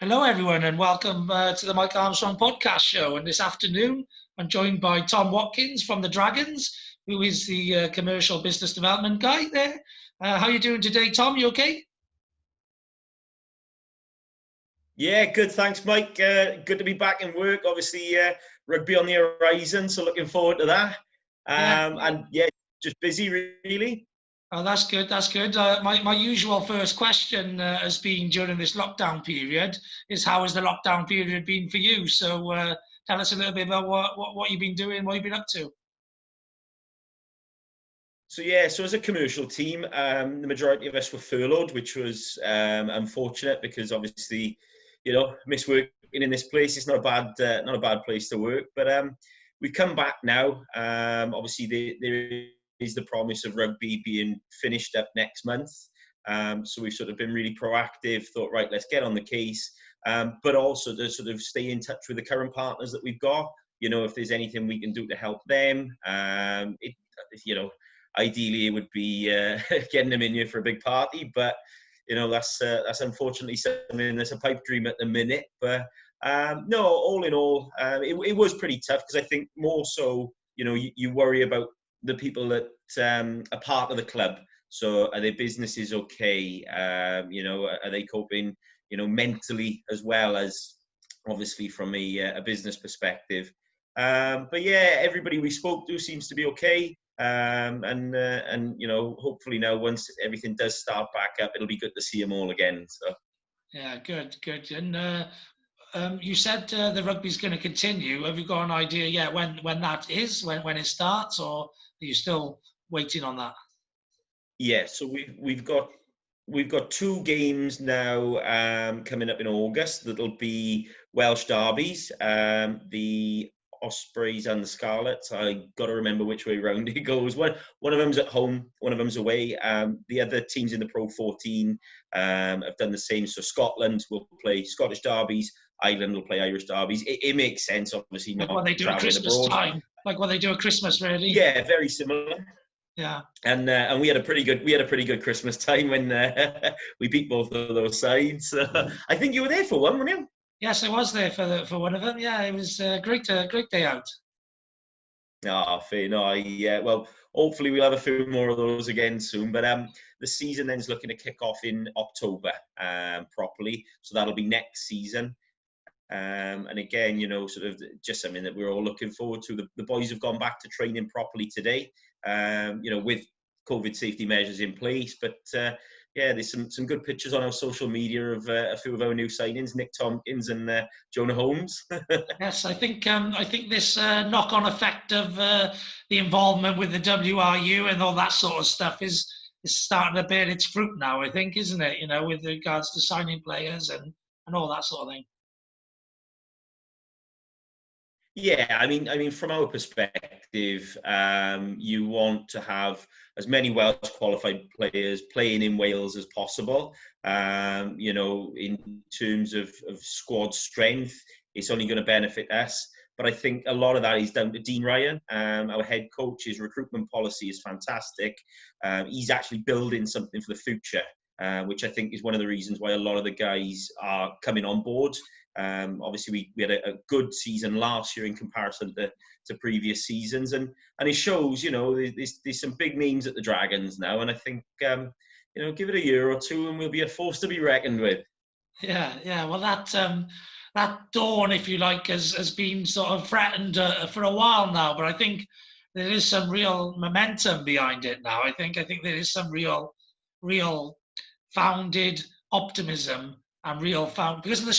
Hello, everyone, and welcome to the Mike Armstrong podcast show. And this afternoon, I'm joined by Tom Watkins from the Dragons, who is the commercial business development guy there. How are you doing today, Tom? You okay? Yeah, good. Thanks, Mike. Good to be back in work. Obviously, rugby on the horizon, so looking forward to that. Yeah. And yeah, just busy really. Oh, that's good. That's good. My usual first question has been during this lockdown period is how has the lockdown period been for you? So tell us a little bit about what you've been doing, what you've been up to. So yeah, so as a commercial team, the majority of us were furloughed, which was unfortunate because obviously, miss working in this place. It's not a bad place to work. But we come back now. Obviously, there is the promise of rugby being finished up next month. So we've sort of been really proactive. Thought, right, let's get on the case, but also to sort of stay in touch with the current partners that we've got. If there's anything we can do to help them, ideally it would be getting them in here for a big party, but that's unfortunately something that's a pipe dream at the minute. But no, all in all, it was pretty tough because I think more so, you worry about the people that are part of the club. So are their businesses okay? Are they coping, mentally as well as obviously from a business perspective? But yeah, everybody we spoke to seems to be okay. And hopefully now once everything does start back up, it'll be good to see them all again. So Yeah, good, good. And you said the rugby's going to continue. Have you got an idea yet when that is, when it starts, or are you still waiting on that? yeah, so we've got two games now coming up in August. That'll be Welsh derbies. The Ospreys and the Scarlets. I got to remember which way round it goes. One of them's at home, one of them's away. The other teams in the Pro 14 have done the same. So Scotland will play Scottish derbies. Ireland will play Irish derbies. It makes sense, obviously, Like not what they do at travelling Christmas abroad. time, like what they do at Christmas, really. Yeah, very similar. Yeah. And we had a pretty good Christmas time when we beat both of those sides. I think you were there for one, weren't you? Yes, I was there for one of them. Yeah, it was a great day out. Ah, fair. No, yeah. Well, hopefully we'll have a few more of those again soon. But the season then's looking to kick off in October properly, so that'll be next season. And again, sort of just something that we're all looking forward to. The boys have gone back to training properly today, with COVID safety measures in place. But yeah, there's some good pictures on our social media of a few of our new signings, Nick Tompkins and Jonah Holmes. Yes, I think this knock-on effect of the involvement with the WRU and all that sort of stuff is starting to bear its fruit now. I think, isn't it? With regards to signing players and all that sort of thing. Yeah, I mean, from our perspective, you want to have as many Welsh qualified players playing in Wales as possible. In terms of squad strength, it's only going to benefit us. But I think a lot of that is down to Dean Ryan, our head coach. His recruitment policy is fantastic. He's actually building something for the future, which I think is one of the reasons why a lot of the guys are coming on board. Obviously, we had a good season last year in comparison to previous seasons, and it shows. There's some big names at the Dragons now, and I think give it a year or two, and we'll be a force to be reckoned with. Yeah, yeah. Well, that dawn, if you like, has been sort of threatened for a while now. But I think there is some real momentum behind it now. I think there is some real founded optimism and real found because of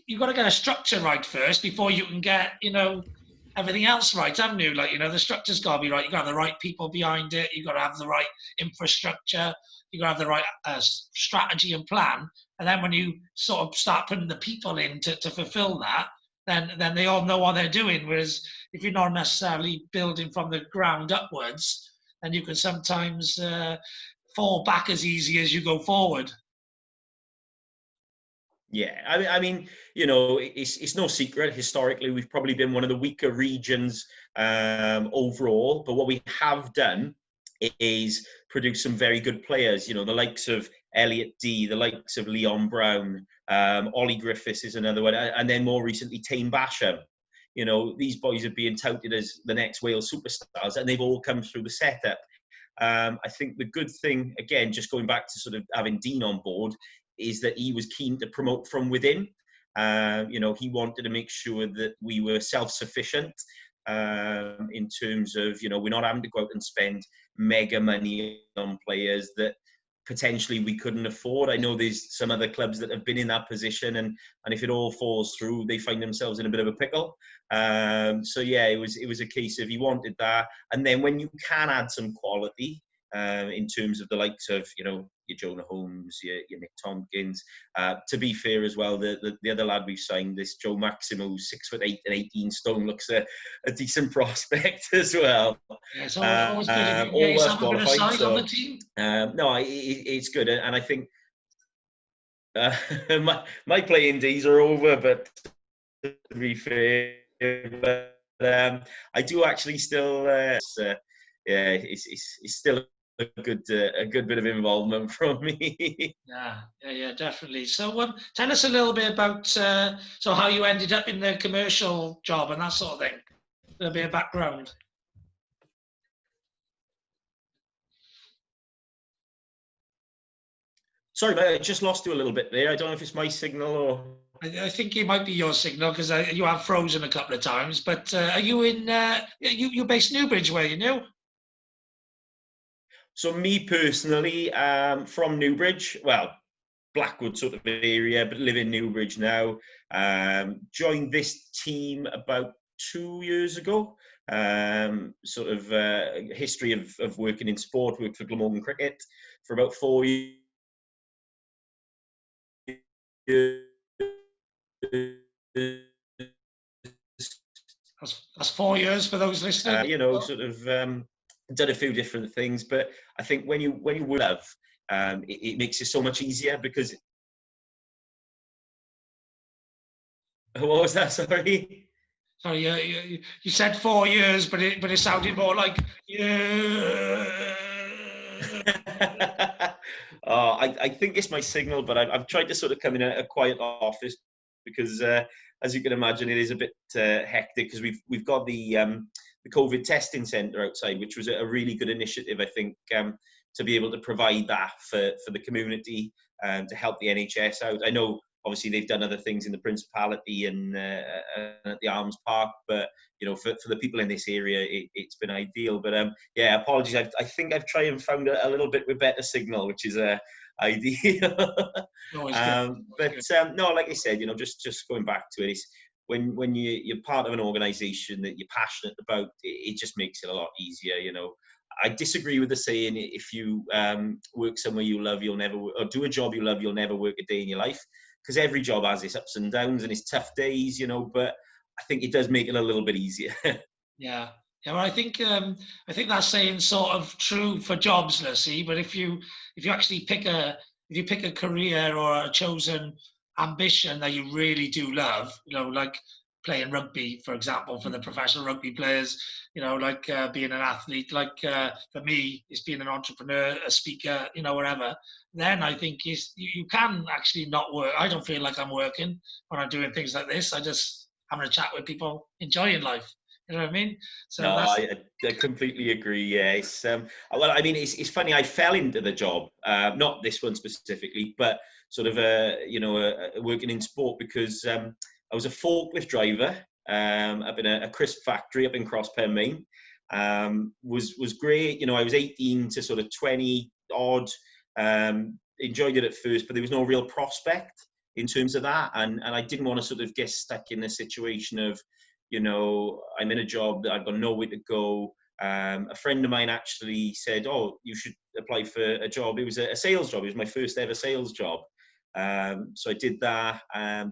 you've got to get a structure right first before you can get everything else right, haven't you? Like the structure's got to be right. You got to have the right people behind it. You got to have the right infrastructure. You got to have the right strategy and plan. And then when you sort of start putting the people in to fulfill that, then they all know what they're doing. Whereas if you're not necessarily building from the ground upwards, then you can sometimes fall back as easy as you go forward. Yeah, I mean, it's no secret. Historically, we've probably been one of the weaker regions overall. But what we have done is produce some very good players. The likes of Elliot D, the likes of Leon Brown, Ollie Griffiths is another one, and then more recently Tame Basham. You know, these boys are being touted as the next Wales superstars, and they've all come through the setup. I think the good thing, again, just going back to sort of having Dean on board, is that he was keen to promote from within. You know, he wanted to make sure that we were self-sufficient in terms of, you know, we're not having to go out and spend mega money on players that potentially we couldn't afford. I know there's some other clubs that have been in that position, and if it all falls through, they find themselves in a bit of a pickle. So yeah, it was a case of he wanted that, and then when you can add some quality in terms of the likes of, you know, your Jonah Holmes, your Nick Tompkins. To be fair as well, the other lad we've signed, this Joe Maximo, who's 6'8" and 18 stone, looks a decent prospect as well. Yeah, it's always good if you All get well yourself a bit of qualified. size on the team. No, it's good, and I think my playing days are over, but to be fair, but I do actually still, yeah, it's still a good bit of involvement from me. Yeah, definitely. So, tell us a little bit about so how you ended up in the commercial job and that sort of thing. A little bit of background. Sorry, mate, I just lost you a little bit there. I don't know if it's my signal or. I think it might be your signal because you have frozen a couple of times. But are you in? You're based Newbridge, where you new? So me personally, from Newbridge, well, Blackwood sort of area, but live in Newbridge now. Joined this team about 2 years ago. Sort of history of working in sport. Worked for Glamorgan Cricket for about 4 years. That's 4 years for those listening. You know, sort of done a few different things, but I think when you love, it makes it so much easier because. What was that? Sorry. Sorry, you said 4 years, but it sounded more like yeah. I think it's my signal, but I've tried to sort of come in a quiet office because, as you can imagine, it is a bit hectic because we've got the COVID testing centre outside, which was a really good initiative, I think, to be able to provide that for the community to help the NHS out. I know, obviously, they've done other things in the Principality and at the Arms Park, but you know, for the people in this area, it's been ideal. But yeah, apologies. I think I've tried and found a little bit with better signal, which is ideal. But no, like I said, you know, just going back to it, is when you're part of an organisation that you're passionate about, it just makes it a lot easier. You know, I disagree with the saying, if you work somewhere you love, you'll never or do a job you love, you'll never work a day in your life. Because every job has its ups and downs and its tough days, you know, but I think it does make it a little bit easier. Yeah. Well, I think that saying's sort of true for jobs, Lucy. But if you actually pick a career or a chosen ambition that you really do love, you know, like playing rugby, for example, for the professional rugby players, you know, like being an athlete, like for me, it's being an entrepreneur, a speaker, you know, whatever. Then I think you can actually not work. I don't feel like I'm working when I'm doing things like this. I just having a chat with people, enjoying life. You know what I mean? So no, I completely agree. Yeah, it's well, I mean, it's funny. I fell into the job, not this one specifically, but sort of working in sport because I was a forklift driver up in a crisp factory up in Crosspen, Maine. Was great. You know, I was 18 to sort of 20 odd. Enjoyed it at first, but there was no real prospect in terms of that, and I didn't want to sort of get stuck in a situation of, you know, I'm in a job that I've got nowhere to go. A friend of mine actually said, "Oh, you should apply for a job." It was a sales job. It was my first ever sales job. So I did that.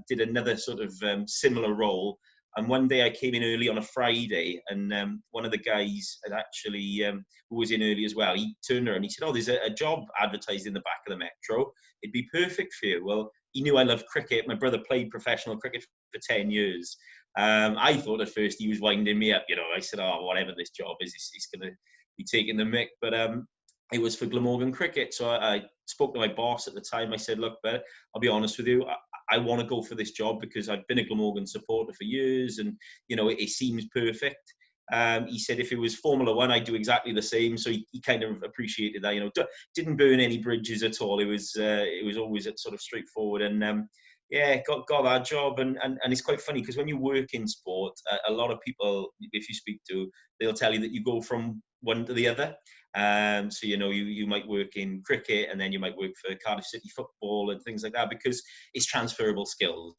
Did another sort of similar role. And one day I came in early on a Friday, and one of the guys had actually, who was in early as well, he turned around and he said, "Oh, there's a job advertised in the back of the Metro. It'd be perfect for you." Well, he knew I loved cricket. My brother played professional cricket for 10 years. I thought at first he was winding me up. You know, I said, "Oh, whatever this job is, he's going to be taking the mick." But it was for Glamorgan Cricket. So I spoke to my boss at the time. I said, look, but I'll be honest with you, I want to go for this job because I've been a Glamorgan supporter for years, and it seems perfect. He said if it was Formula One, I'd do exactly the same. So he kind of appreciated that. Didn't burn any bridges at all. It was always sort of straightforward, and got that job. And it's quite funny because when you work in sport, a lot of people, if you speak to, they'll tell you that you go from one to the other. So you might work in cricket, and then you might work for Cardiff City Football and things like that, because it's transferable skills.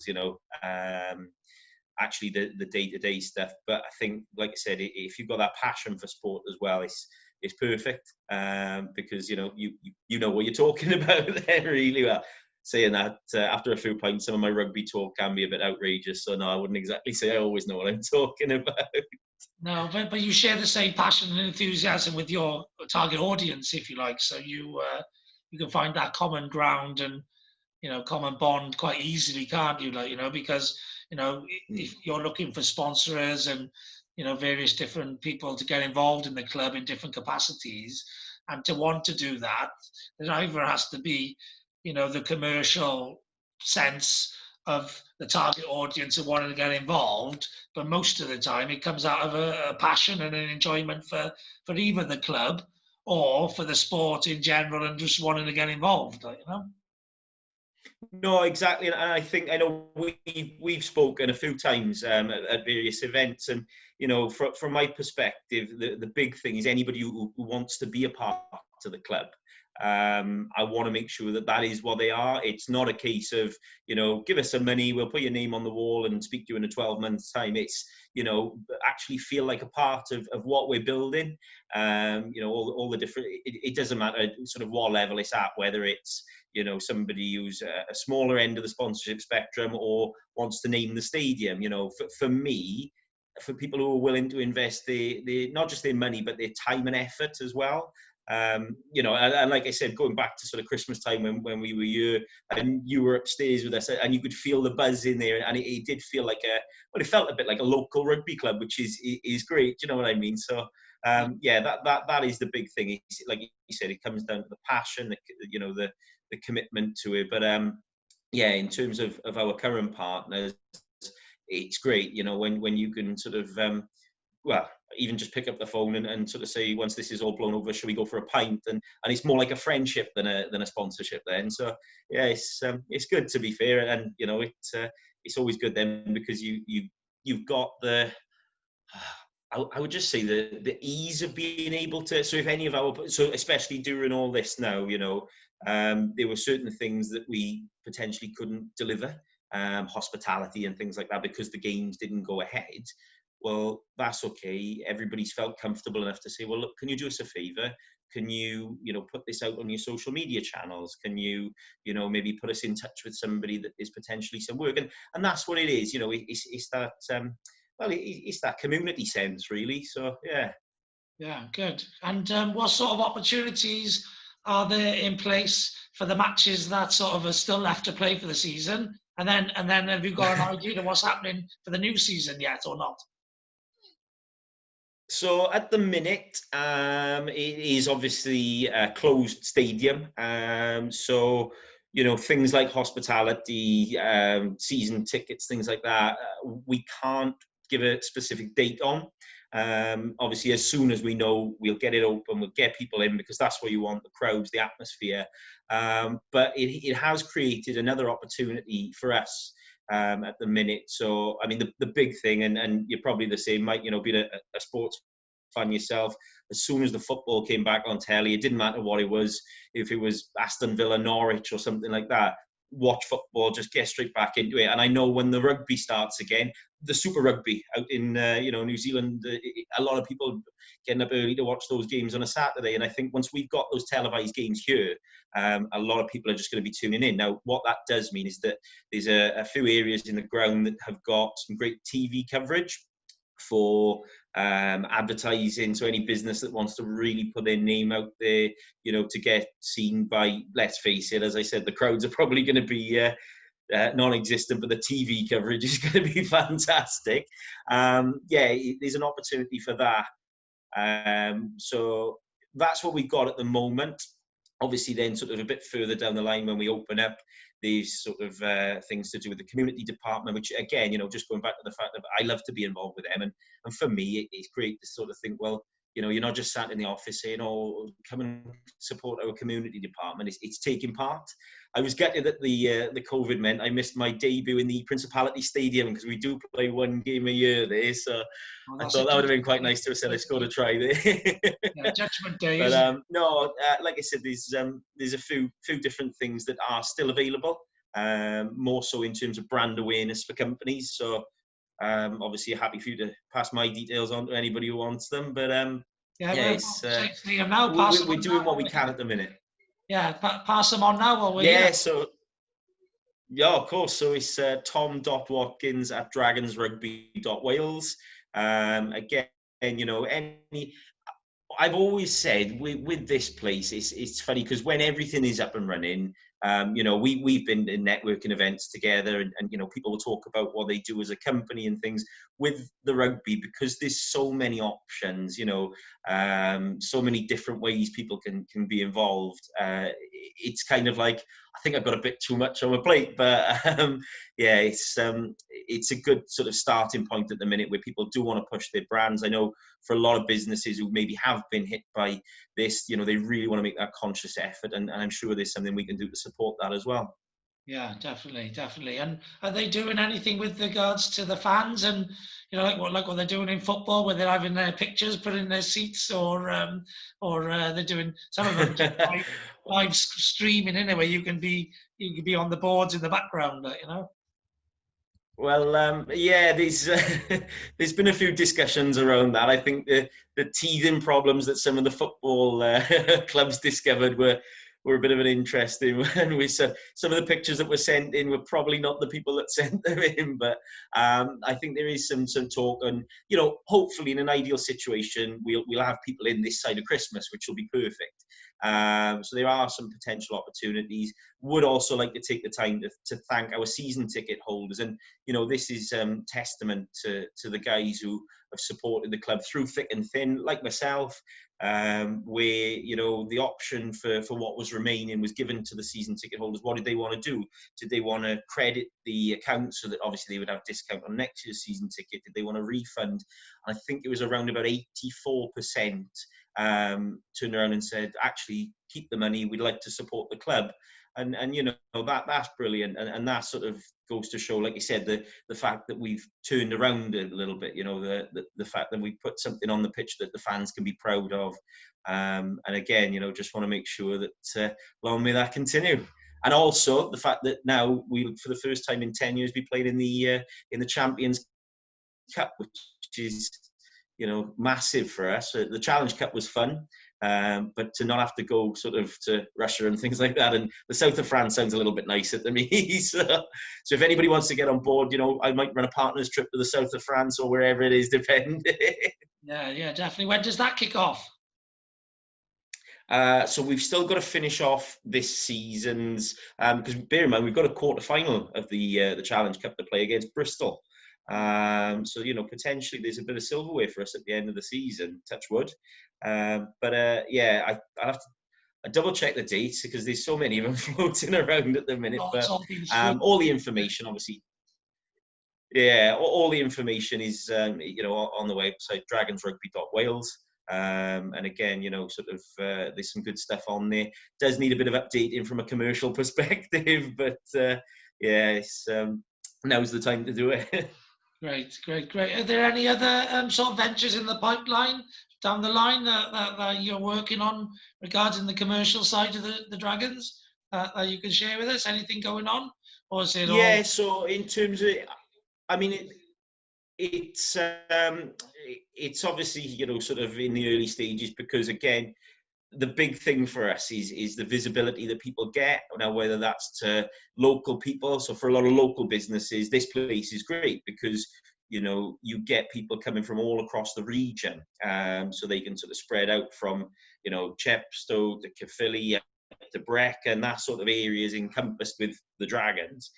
Actually the day-to-day stuff. But I think, like I said, if you've got that passion for sport as well, it's perfect, because you know what you're talking about there really well. Saying that, after a few pints, some of my rugby talk can be a bit outrageous, so no, I wouldn't exactly say I always know what I'm talking about. No, but you share the same passion and enthusiasm with your target audience, if you like, so you can find that common ground and common bond quite easily, can't you? Because if you're looking for sponsors and various different people to get involved in the club in different capacities, and to want to do that, there either has to be the commercial sense of the target audience and wanting to get involved, but most of the time it comes out of a passion and an enjoyment for either the club or for the sport in general, and just wanting to get involved. No, exactly, and I know we've spoken a few times at various events, and from my perspective, the big thing is anybody who wants to be a part of the club. I want to make sure that is what they are. It's not a case of give us some money, we'll put your name on the wall and speak to you in a 12 months time. It's actually feel like a part of what we're building. All the different, it doesn't matter sort of what level it's at, whether it's somebody who's a smaller end of the sponsorship spectrum or wants to name the stadium. For me, for people who are willing to invest not just their money but their time and effort as well. And like I said, going back to sort of Christmas time when we were here and you were upstairs with us, and you could feel the buzz in there, and it did feel like it felt a bit like a local rugby club, which is great. Do you know what I mean? So that is the big thing. It's, like you said, it comes down to the passion, the commitment to it. But in terms of our current partners, it's great. When you can sort of even just pick up the phone and sort of say, once this is all blown over, should we go for a pint? And it's more like a friendship than a sponsorship then. So it's good, to be fair, and it's always good then, because you've got the I would just say the ease of being able to. So if any of especially during all this now, there were certain things that we potentially couldn't deliver, hospitality and things like that, because the games didn't go ahead. Well, that's okay. Everybody's felt comfortable enough to say, well, look, can you do us a favor? Can you, put this out on your social media channels? Can you, maybe put us in touch with somebody that is potentially some work? And that's what it is. It's that, it's that community sense, really. So, yeah. Yeah, good. And what sort of opportunities are there in place for the matches that sort of are still left to play for the season? And then have you got an idea of what's happening for the new season yet, or not? So at the minute, it is obviously a closed stadium. So, things like hospitality, season tickets, things like that, we can't give a specific date on. Obviously, as soon as we know, we'll get it open, we'll get people in, because that's what you want, the crowds, the atmosphere. But it has created another opportunity for us at the minute. So, I mean, the big thing, and you're probably the same, Mike, being a sports fan yourself, as soon as the football came back on telly, it didn't matter what it was, if it was Aston Villa, Norwich or something like that, watch football, just get straight back into it. And I know when the rugby starts again, the Super Rugby out in New Zealand, a lot of people getting up early to watch those games on a Saturday. And I think once we've got those televised games here, a lot of people are just going to be tuning in. Now, what that does mean is that there's a few areas in the ground that have got some great TV coverage for advertising. So any business that wants to really put their name out there, to get seen by, let's face it, as I said, the crowds are probably going to be non-existent, but the TV coverage is going to be fantastic. There's an opportunity for that. So that's what we've got at the moment. Obviously, then sort of a bit further down the line when we open up, these sort of things to do with the community department, which again, just going back to the fact that I love to be involved with them. And for me, it's great to sort of think, well, you're not just sat in the office saying, oh, come and support our community department. It's taking part. I was gutted that the COVID meant I missed my debut in the Principality Stadium, because we do play one game a year there. So I thought that would have been quite nice to have said I scored a try there. Yeah, Judgment Day, But isn't it? no, like I said, there's a few different things that are still available, more so in terms of brand awareness for companies. So obviously, happy for you to pass my details on to anybody who wants them. But Yeah, yeah, we're it's now. Pass them we're on doing now. what we can at the minute. Yeah, pass them on now while we're Yeah, here. so yeah, of course. So it's Tom.Watkins at dragonsrugby.wales. Again, any. I've always said with this place, it's funny because when everything is up and running, we've been in networking events together, and people will talk about what they do as a company and things with the rugby, because there's so many options, so many different ways people can be involved. It's kind of like, I think I've got a bit too much on my plate, but yeah, it's a good sort of starting point at the minute where people do want to push their brands. I know for a lot of businesses who maybe have been hit by this, they really want to make that conscious effort, and I'm sure there's something we can do to support that as well. Yeah, definitely. And are they doing anything with regards to the fans, and like what they're doing in football, where they're having their pictures put in their seats, or they're doing, some of them do live streaming anyway. You can be on the boards in the background, Well, yeah, there's been a few discussions around that. I think the teething problems that some of the football clubs discovered were a bit of an interesting one. With some of the pictures that were sent in were probably not the people that sent them in, but I think there is some talk, and hopefully in an ideal situation we'll have people in this side of Christmas, which will be perfect. So there are some potential opportunities. Would also like to take the time to thank our season ticket holders, and this is testament to the guys who have supported the club through thick and thin, like myself, where the option for what was remaining was given to the season ticket holders. What did they want to do? Did they want to credit the account so that obviously they would have discount on next year's season ticket? Did they want to refund? I think it was around about 84% turned around and said, actually, keep the money, we'd like to support the club. And that's brilliant, and that sort of goes to show, like you said, the fact that we've turned around a little bit. The fact that we put something on the pitch that the fans can be proud of, and again, just want to make sure that long may that continue. And also the fact that now we, for the first time in 10 years, be playing in the Champions Cup, which is massive for us. The Challenge Cup was fun. But to not have to go sort of to Russia and things like that, and the south of France sounds a little bit nicer to me. So if anybody wants to get on board, I might run a partner's trip to the south of France or wherever it is, depending. Yeah, definitely. When does that kick off? So we've still got to finish off this season's, because bear in mind we've got a quarter final of the Challenge Cup to play against Bristol. So potentially there's a bit of silverware for us at the end of the season, touch wood. Yeah, I'll have to double check the dates, because there's so many of them floating around at the minute. But all the information, obviously, all the information is on the website dragonsrugby.wales. And again, there's some good stuff on there. Does need a bit of updating from a commercial perspective, but it's now's the time to do it. Great. Are there any other sort of ventures in the pipeline down the line that you're working on regarding the commercial side of the Dragons that you can share with us? Anything going on, or is it all? So in terms of, I mean, it's obviously sort of in the early stages, because again, the big thing for us is the visibility that people get now, whether that's to local people. So for a lot of local businesses, this place is great because you get people coming from all across the region, so they can sort of spread out from Chepstow to Caerphilly to Brecon, and that sort of area is encompassed with the Dragons.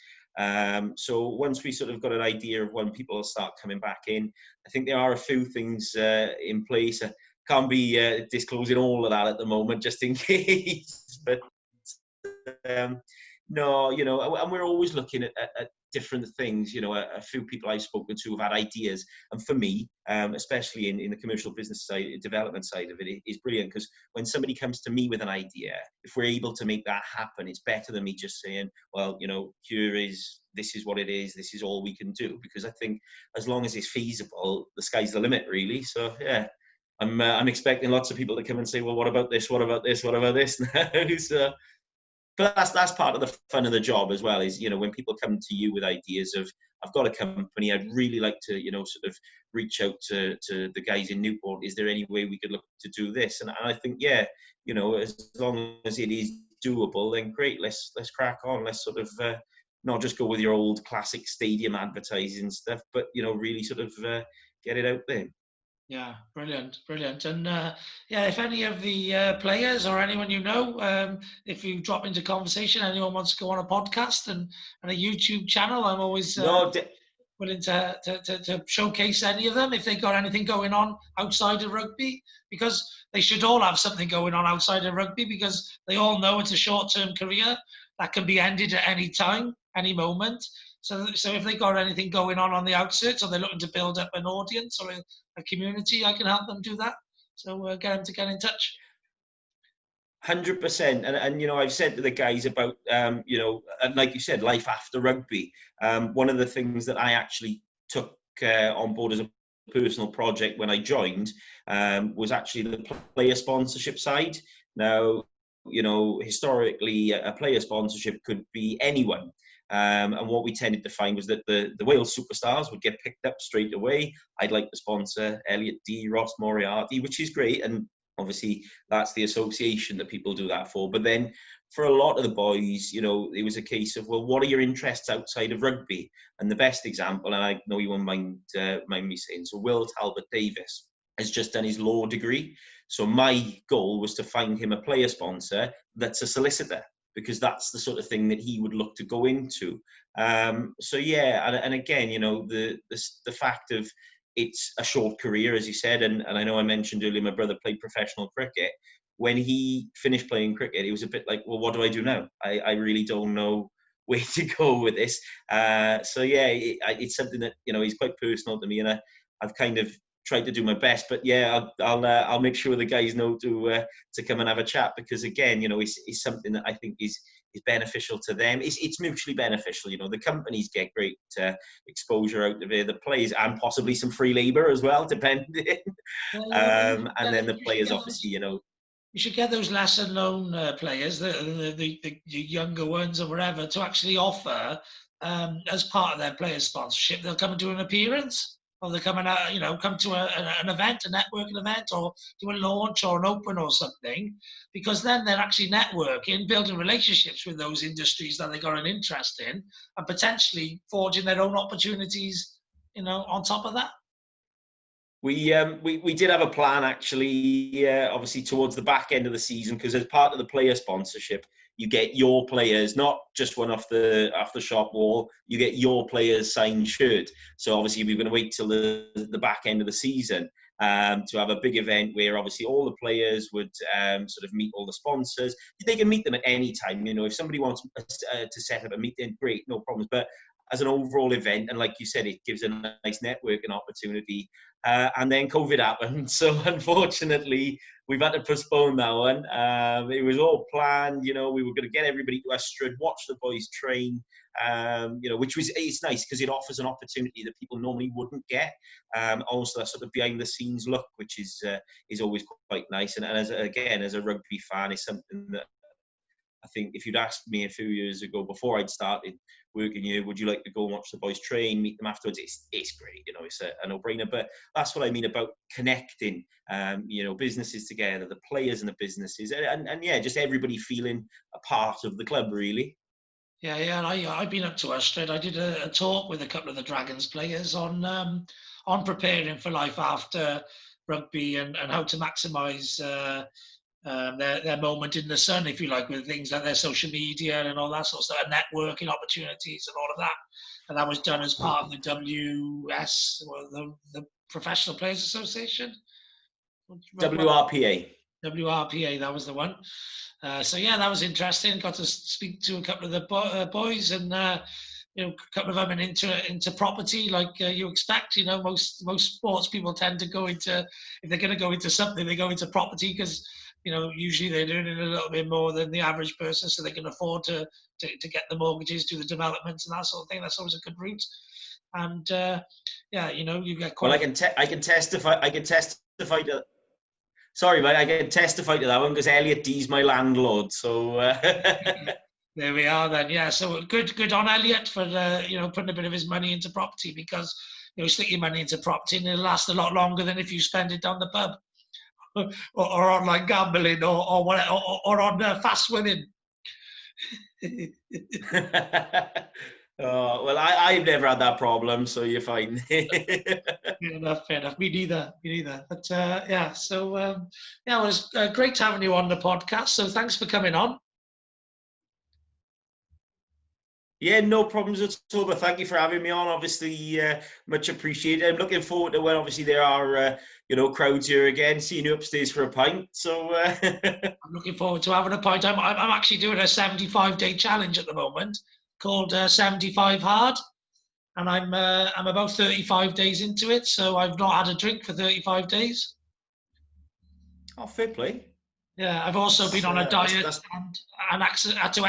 So once we sort of got an idea of when people will start coming back in, I think there are a few things in place. Can't be disclosing all of that at the moment, just in case. But no, and we're always looking at different things. A few people I've spoken to have had ideas, and for me, especially in the commercial business side, development side of it, is brilliant, because when somebody comes to me with an idea, if we're able to make that happen, it's better than me just saying, well, this is what it is, this is all we can do. Because I think as long as it's feasible, the sky's the limit, really. So yeah. I'm expecting lots of people to come and say, well, what about this? What about this? What about this? So, but that's part of the fun of the job as well, is, when people come to you with ideas of, I've got a company, I'd really like to, sort of reach out to the guys in Newport. Is there any way we could look to do this? And I think, yeah, as long as it is doable, then great, let's crack on. Let's sort of not just go with your old classic stadium advertising stuff, but, really sort of get it out there. Yeah, brilliant. And yeah, if any of the players or anyone if you drop into conversation, anyone wants to go on a podcast and a YouTube channel, I'm always willing to showcase any of them if they got anything going on outside of rugby, because they should all have something going on outside of rugby, because they all know it's a short-term career that can be ended at any time, any moment. So if they got anything going on the outskirts, or they're looking to build up an audience or a community, I can help them do that. So get them to get in touch. 100%. And I've said to the guys about, and like you said, life after rugby. One of the things that I actually took on board as a personal project when I joined was actually the player sponsorship side. Now, historically, a player sponsorship could be anyone. And what we tended to find was that the Wales superstars would get picked up straight away. I'd like to sponsor Elliot D, Ross Moriarty, which is great. And obviously, that's the association that people do that for. But then for a lot of the boys, it was a case of, well, what are your interests outside of rugby? And the best example, and I know you won't mind me saying, so Will Talbot Davis has just done his law degree. So my goal was to find him a player sponsor that's a solicitor, because that's the sort of thing that he would look to go into. So yeah, and again, the fact of it's a short career, as you said, and I know I mentioned earlier, my brother played professional cricket. When he finished playing cricket, it was a bit like, well, what do I do now? I really don't know where to go with this. So yeah, it's something that is quite personal to me, and I've kind of tried to do my best. But yeah, I'll make sure the guys know to come and have a chat, because again, it's something that I think is beneficial to them. It's mutually beneficial. The companies get great exposure out of it, the players, and possibly some free labour as well, depending. And then the players, obviously, You should get those lesser known players, the younger ones or whatever, to actually offer as part of their player sponsorship. They'll come and do an appearance. Or they come and come to an event, a networking event, or do a launch or an open or something, because then they're actually networking, building relationships with those industries that they got an interest in, and potentially forging their own opportunities, on top of that. We did have a plan, actually, obviously towards the back end of the season, because as part of the player sponsorship, you get your players, not just one off the shop wall, you get your players signed shirt. So obviously we're going to wait till the back end of the season to have a big event where obviously all the players would sort of meet all the sponsors. They can meet them at any time. If somebody wants to set up a meeting, great, no problems. But as an overall event, and like you said, it gives a nice networking opportunity. And then COVID happened, so unfortunately we've had to postpone that one. It was all planned, we were going to get everybody to Astrid, watch the boys train, it's nice because it offers an opportunity that people normally wouldn't get. Also, that sort of behind the scenes look, which is always quite nice. And as a rugby fan, is something that I think if you'd asked me a few years ago before I'd started working here, would you like to go and watch the boys train, meet them afterwards? It's great, it's a no-brainer. But that's what I mean about connecting, businesses together, the players and the businesses, and yeah, just everybody feeling a part of the club, really. Yeah, and I've been up to Astrid. I did a talk with a couple of the Dragons players on preparing for life after rugby and how to maximise their moment in the sun, if you like, with things like their social media and all that sort of stuff, networking opportunities and all of that. And that was done as part of the WS, or the Professional Players Association. WRPA. WRPA, that was the one. So yeah, that was interesting. Got to speak to a couple of the boys, and a couple of them into property, like you expect. Most sports people tend to go into, if they're going to go into something, they go into property because usually they're earning a little bit more than the average person, so they can afford to get the mortgages, do the developments, and that sort of thing. That's always a good route. And yeah, you get quite. Well, I can testify. I can testify to. Sorry, mate. I can testify to that one because Elliot D's my landlord. So. There we are then. Yeah, so good on Elliot for putting a bit of his money into property, because stick your money into property and it'll last a lot longer than if you spend it down the pub or online gambling or on fast swimming. Oh, well, I've never had that problem, so you're fine. Fair enough. Me neither. But yeah, so yeah, it was great having you on the podcast. So thanks for coming on. Yeah, no problems at all. But thank you for having me on. Obviously, much appreciated. I'm looking forward to when obviously there are crowds here again, seeing you upstairs for a pint. So I'm looking forward to having a pint. I'm actually doing a 75-day challenge at the moment called 75 Hard, and I'm about 35 days into it. So I've not had a drink for 35 days. Oh, fair play. Yeah, I've also been on a diet and had to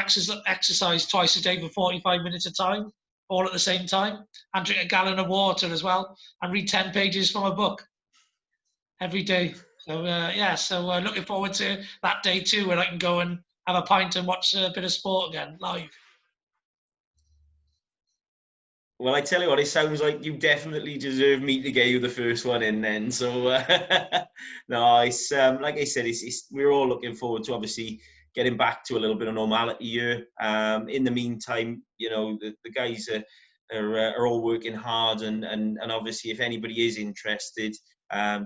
exercise twice a day for 45 minutes a time, all at the same time, and drink a gallon of water as well, and read 10 pages from a book every day. So yeah, so looking forward to that day too, when I can go and have a pint and watch a bit of sport again live. Well, I tell you what, it sounds like you definitely deserve me to get you the first one in then. So, no, it's like I said, we're all looking forward to obviously getting back to a little bit of normality here. In the meantime, the guys are all working hard, and obviously, if anybody is interested,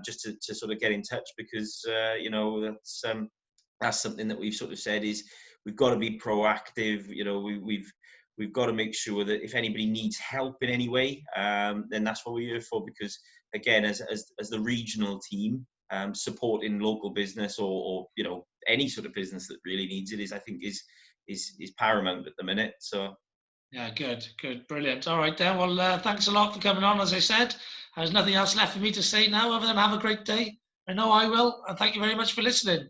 just to sort of get in touch, because that's something that we've sort of said is we've got to be proactive. We've got to make sure that if anybody needs help in any way, then that's what we're here for. Because again, as the regional team, supporting local business or any sort of business that really needs it is paramount at the minute. So yeah, good, brilliant. All right then. Well, thanks a lot for coming on. As I said, there's nothing else left for me to say now other than have a great day. I know I will, and thank you very much for listening.